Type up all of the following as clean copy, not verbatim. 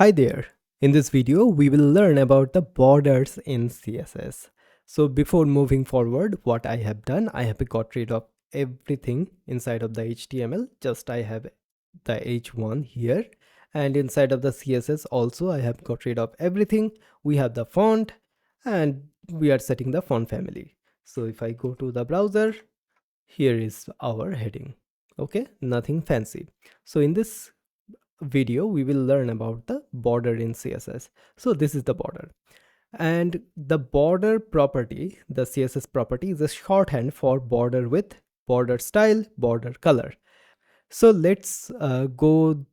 Hi there. In this video, we will learn about the borders in CSS. So before moving forward, what I have done, I have got rid of everything inside of the HTML. Just I have the H1 here. And inside of the CSS also, I have got rid of everything. We have the font and we are setting the font family. So if I go to the browser, here is our heading. Okay, nothing fancy. So in this video we will learn about the border in CSS. So this is the border, and the border property, the CSS property, is a shorthand for border width, border style, border color. So let's go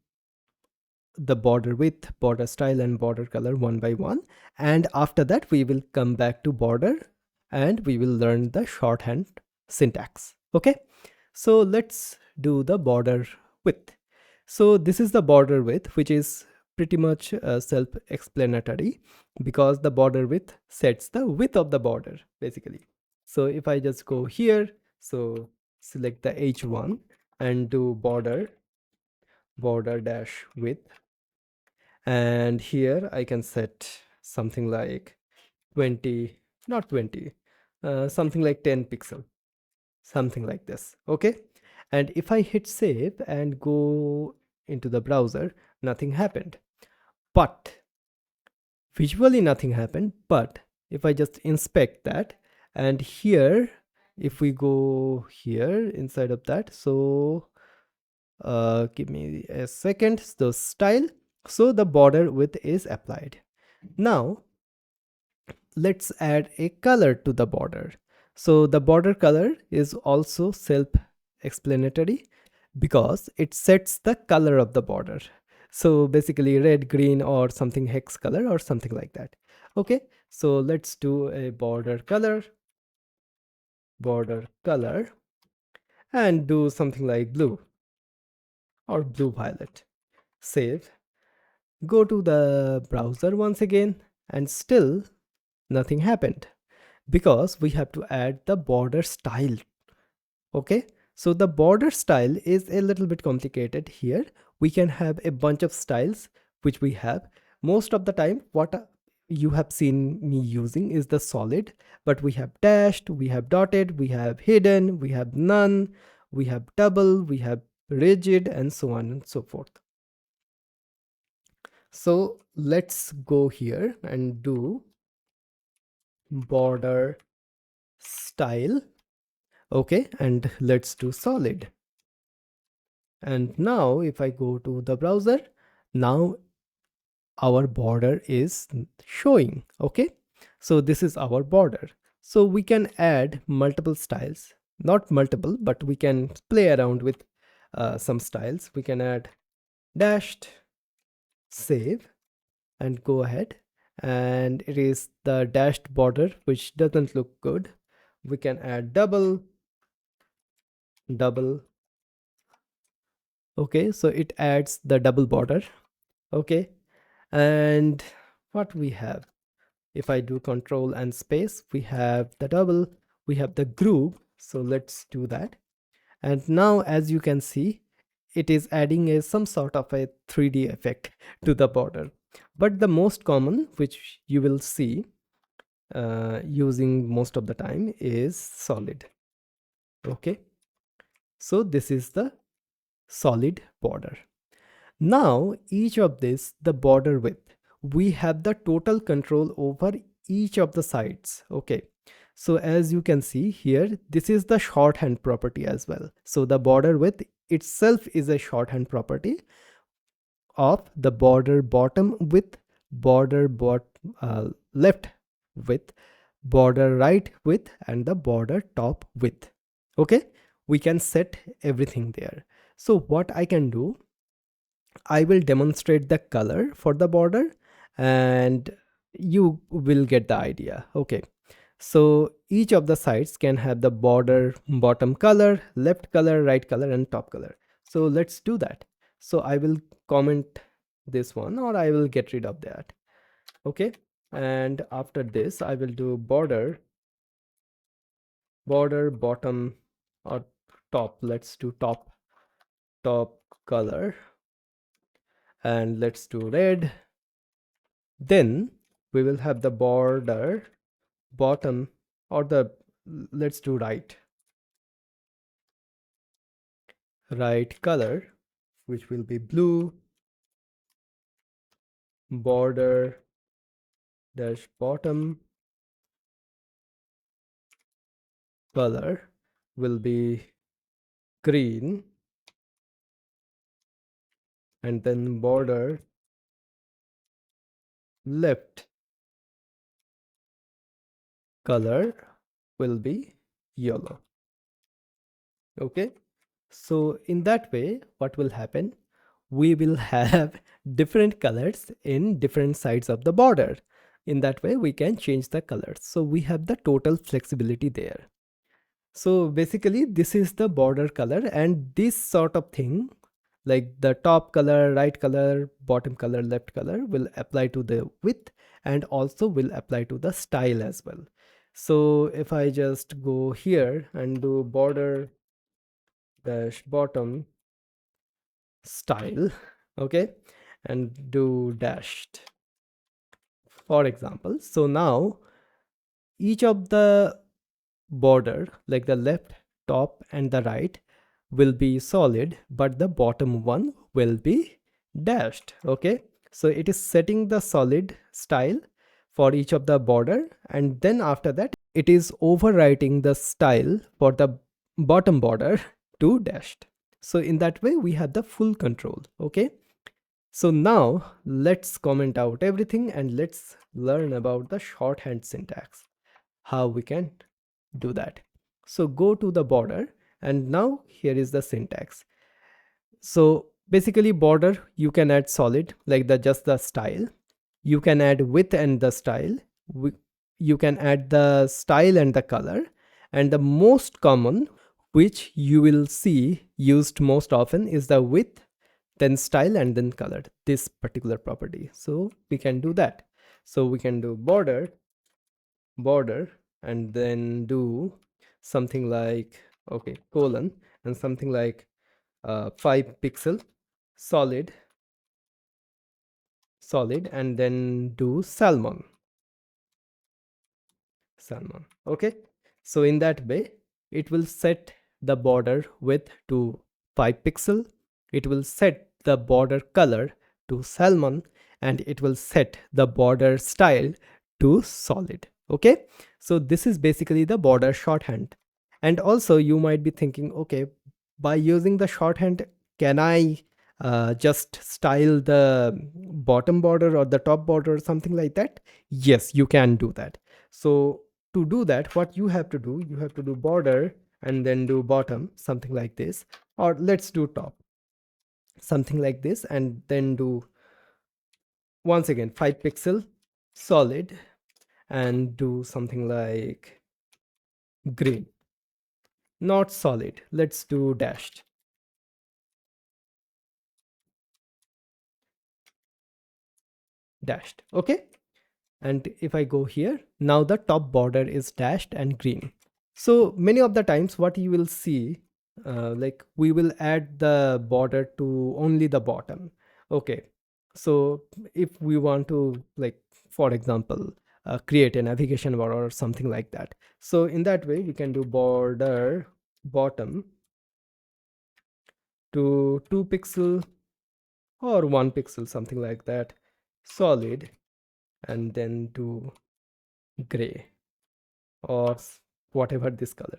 the border width, border style and border color one by one, and after that we will come back to border and we will learn the shorthand syntax. Okay, so let's do the border width. So this is the border width, which is pretty much self-explanatory, because the border width sets the width of the border basically. So if I just go here, so select the H1 and do border dash width, and here I can set something like 20, not 20, something like 10 pixel, something like this. Okay, and if I hit save and go into the browser, nothing happened. But visually nothing happened. But if I just inspect that, and here if we go here inside of that, so give me a second, the style, so the border width is applied. Now let's add a color to the border. So the border color is also self-explanatory because it sets the color of the border. So basically red, green, or something hex color or something like that. Okay, so let's do a border color, and do something like blue or blue violet. Save, go to the browser once again, and still nothing happened because we have to add the border style. Okay, so the border style is a little bit complicated here. We can have a bunch of styles, which we have. Most of the time what you have seen me using is the solid, but we have dashed, we have dotted, we have hidden, we have none, we have double, we have rigid, and so on and so forth. So let's go here and do border style. Okay, and let's do solid. And now if I go to the browser, now our border is showing. Okay, so this is our border. So we can add multiple styles, not multiple, but we can play around with some styles. We can add dashed, save, and go ahead, and it is the dashed border, which doesn't look good. We can add double. Okay, so it adds the double border. Okay, and what we have, if I do control and space, we have the double, we have the group. So let's do that. And now as you can see, it is adding some sort of a 3D effect to the border. But the most common, which you will see using most of the time, is solid. Okay, so this is the solid border. Now each of this, the border width, we have the total control over each of the sides. Okay, so as you can see here, this is the shorthand property as well. So the border width itself is a shorthand property of the border bottom width, border left width, border right width, and the border top width. Okay, we can set everything there. So what I can do, I will demonstrate the color for the border and you will get the idea. Okay, so each of the sides can have the border bottom color, left color, right color, and top color. So let's do that. So I will comment this one, or I will get rid of that. Okay, and after this I will do border bottom or top. Let's do top color, and let's do red, Then we will have the border bottom, or the, let's do right color, which will be blue. Border dash bottom color will be green, and then border left color will be yellow. Okay, so in that way what will happen, we will have different colors in different sides of the border. In that way we can change the colors, so we have the total flexibility there. So basically this is the border color, and this sort of thing, like the top color, right color, bottom color, left color, will apply to the width and also will apply to the style as well. So if I just go here and do border dash bottom style, okay, and do dashed, for example. So now each of the border, like the left, top and the right, will be solid, but the bottom one will be dashed. Okay, so it is setting the solid style for each of the border, and then after that it is overwriting the style for the bottom border to dashed. So in that way we have the full control. Okay, so now let's comment out everything and let's learn about the shorthand syntax, how we can do that. So go to the border, and now here is the syntax. So basically border, you can add solid, like the just the style. You can add width and the style. You can add the style and the color. And the most common, which you will see used most often, is the width, then style, and then color, this particular property. So we can do that. So we can do border and then do something like, okay, colon, and something like 5 pixel solid, and then do salmon. Okay, so in that way it will set the border width to 5 pixel, it will set the border color to salmon, and it will set the border style to solid. Okay, so this is basically the border shorthand. And also you might be thinking, okay, by using the shorthand, can I just style the bottom border or the top border or something like that? Yes, you can do that. So to do that, what you have to do, you have to do border and then do bottom, something like this, or let's do top, something like this, and then do once again 5 pixel solid and do something like green, not solid, let's do dashed. Okay, and if I go here, now the top border is dashed and green. So many of the times what you will see, like we will add the border to only the bottom. Okay, so if we want to, like for example, create a navigation bar or something like that, so in that way we can do border bottom to 2 pixel or 1 pixel, something like that, solid, and then do gray or whatever this color.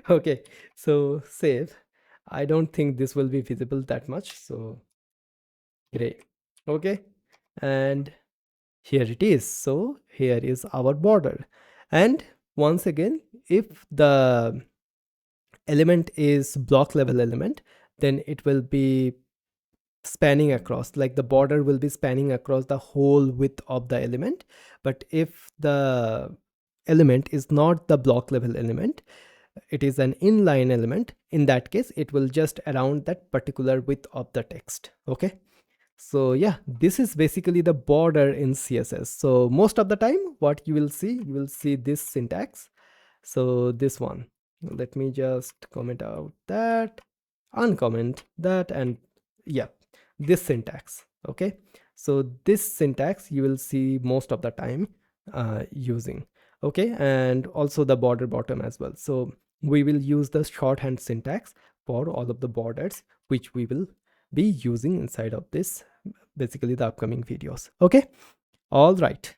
Okay, so save. I don't think this will be visible that much, so gray. Okay, and here it is. So here is our border, and once again, if the element is block level element, then it will be spanning across, like the border will be spanning across the whole width of the element. But if the element is not the block level element, it is an inline element, in that case it will just around that particular width of the text. Okay, so yeah, this is basically the border in CSS. So most of the time what you will see, this syntax. So this one, let me just comment out that, uncomment that, and yeah, this syntax. Okay, So this syntax you will see most of the time using. Okay, and also the border bottom as well. So we will use the shorthand syntax for all of the borders, which we will be using inside of this, basically the upcoming videos. Okay, all right.